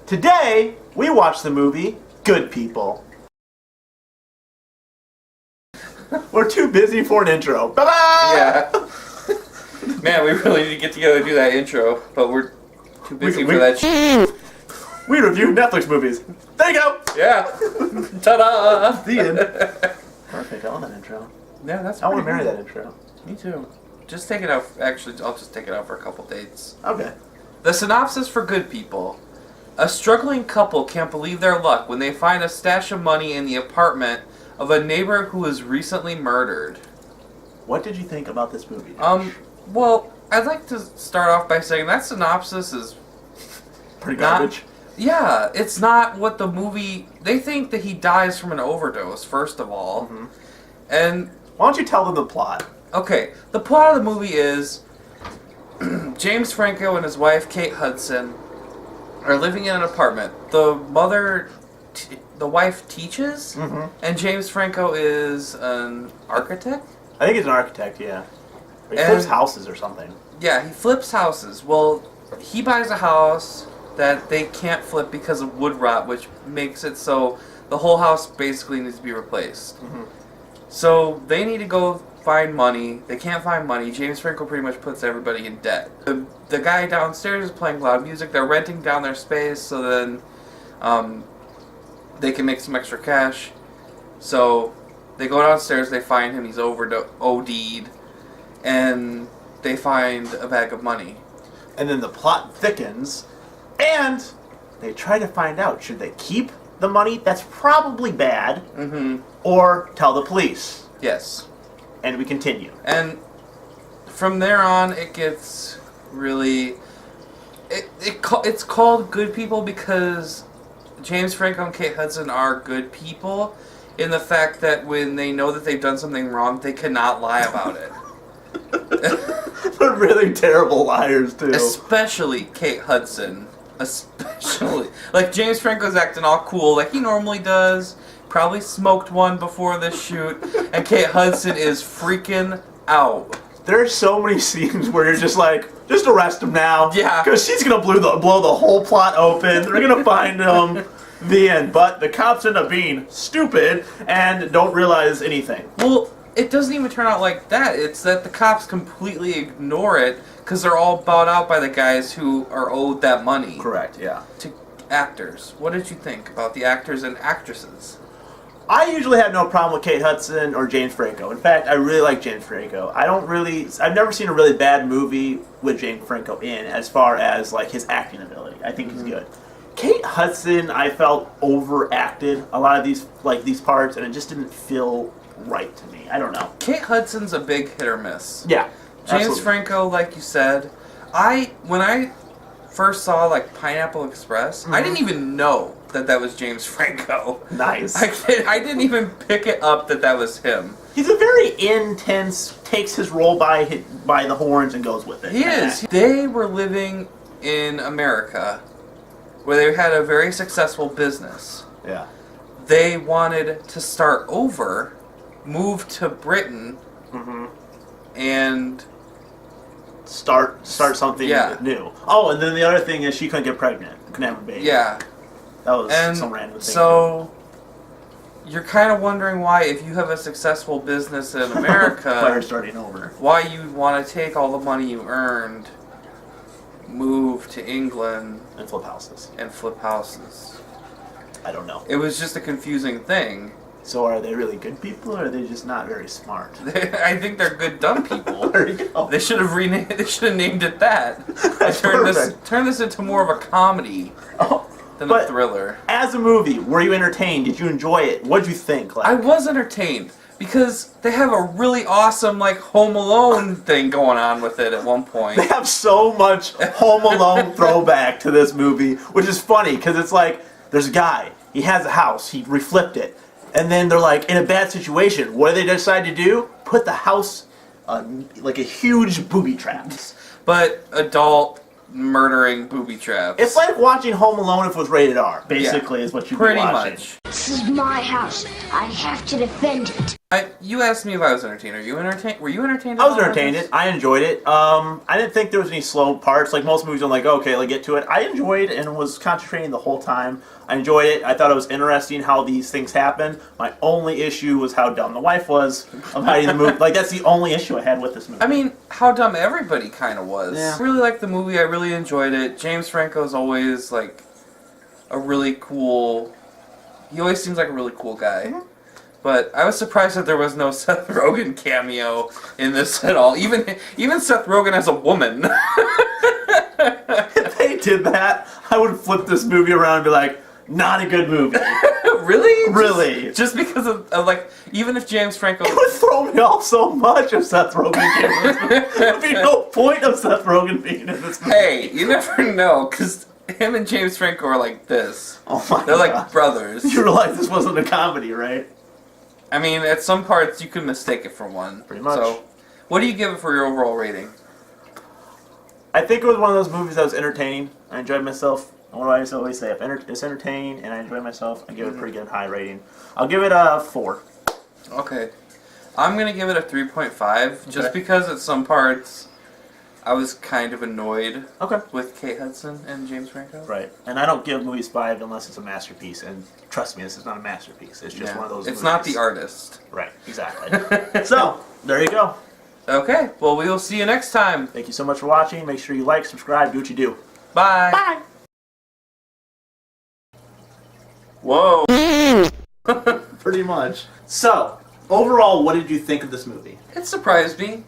Today, we watch the movie Good People. We're too busy for an intro. Bye-bye! Yeah. Man, we really need to get together and do that intro, but we're too busy for that shit. We review Netflix movies. There you go! Yeah. Ta-da! The end. Perfect. I love that intro. Yeah, that's I want to pretty marry good. that intro. Me too. Just take it out. Actually, I'll just take it out for a couple dates. Okay. The synopsis for Good People. A struggling couple can't believe their luck when they find a stash of money in the apartment of a neighbor who was recently murdered. What did you think about this movie, Josh? Well, I'd like to start off by saying that synopsis is pretty garbage. Yeah, it's not what the movie... They think that he dies from an overdose, first of all. Mm-hmm. And... Why don't you tell them the plot? Okay, the plot of the movie is... James Franco and his wife, Kate Hudson, are living in an apartment. The mother... the wife teaches, and James Franco is an architect? I think he's an architect, yeah. He flips houses or something. Yeah, he flips houses. Well, he buys a house that they can't flip because of wood rot, which makes it so the whole house basically needs to be replaced. So they need to go find money. They can't find money. James Franco pretty much puts everybody in debt. The guy downstairs is playing loud music. They're renting down their space so then they can make some extra cash. So they go downstairs, they find him, he's OD'd, and they find a bag of money. And then the plot thickens, and they try to find out, should they keep the money? That's probably bad. Or tell the police. Yes. And we continue. And from there on, it gets really... It's called Good People because James Franco and Kate Hudson are good people in the fact that when they know that they've done something wrong, they cannot lie about it. They're really terrible liars, too. Especially Kate Hudson. Especially. Like, James Franco's acting all cool like he normally does. Probably smoked one before this shoot. And Kate Hudson is freaking out. There are so many scenes where you're just like, just arrest him now. Yeah. Because she's going to blow the whole plot open. They're going to find him. The end. But the cops end up being stupid and don't realize anything. Well, it doesn't even turn out like that. It's that the cops completely ignore it because they're all bought out by the guys who are owed that money. Correct, yeah. To actors. What did you think about the actors and actresses? I usually have no problem with Kate Hudson or James Franco. In fact, I really like James Franco. I've never seen a really bad movie with James Franco in as far as like his acting ability. I think he's good. Kate Hudson, I felt overacted a lot of these parts, and it just didn't feel right to me. I don't know. Kate Hudson's a big hit or miss. Yeah. James absolutely. Franco, like you said, when I first saw like Pineapple Express, I didn't even know that was James Franco. Nice. I didn't even pick it up that was him. He's a very intense, takes his role by the horns and goes with it. He is. They were living in America where they had a very successful business. Yeah. They wanted to start over, move to Britain, and start something new. Oh, and then the other thing is she couldn't get pregnant. Couldn't have a baby. Yeah. That was some random thing. So you're kind of wondering why, if you have a successful business in America, Claire starting over. Why you want to take all the money you earned, move to England, And flip houses. I don't know. It was just a confusing thing. So are they really good people, or are they just not very smart? I think they're good dumb people. There you go. They should have named it that. Turn this into more of a comedy than a thriller. As a movie, were you entertained? Did you enjoy it? What did you think? I was entertained because they have a really awesome like Home Alone thing going on with it at one point. They have so much Home Alone throwback to this movie, which is funny because it's like there's a guy, he has a house, he reflipped it. And then they're like in a bad situation. What do they decide to do? Put the house like a huge booby trap. But adult murdering booby traps. It's like watching Home Alone if it was rated R. Basically, is what you'd be watching. Pretty much. This is my house. I have to defend it. You asked me if I was entertained. Are you entertained? Were you entertained? I was entertained. I enjoyed it. I didn't think there was any slow parts. Like most movies, I'm like, okay, like get to it. I enjoyed and was concentrating the whole time. I enjoyed it. I thought it was interesting how these things happen. My only issue was how dumb the wife was of hiding the movie. Like that's the only issue I had with this movie. I mean, how dumb everybody kind of was. Yeah. I really liked the movie. I really enjoyed it. James Franco's always like a really cool. He always seems like a really cool guy. Mm-hmm. But I was surprised that there was no Seth Rogen cameo in this at all. Even Seth Rogen as a woman. If they did that, I would flip this movie around and be like, not a good movie. Really? Really? Just because of like, even if James Franco... It would throw me off so much if Seth Rogen came in this movie. There would be no point of Seth Rogen being in this movie. Hey, you never know, because him and James Franco are like this. Oh my They're God. like brothers. You realize this wasn't a comedy, right? I mean, at some parts you could mistake it for one. Pretty much. So, what do you give it for your overall rating? I think it was one of those movies that was entertaining. I enjoyed myself. What do I always say? If it's entertaining and I enjoy myself, I give it a pretty good high rating. I'll give it a 4. Okay. I'm going to give it a 3.5, just because at some parts I was kind of annoyed Okay. with Kate Hudson and James Franco. Right. And I don't give movies 5 unless it's a masterpiece. And trust me, this is not a masterpiece. It's just one of those It's movies. not the artist. Right. Exactly. So, there you go. Okay, well, we will see you next time. Thank you so much for watching. Make sure you like, subscribe, do what you do. Bye. Bye. Whoa. Pretty much. So, overall, what did you think of this movie? It surprised me.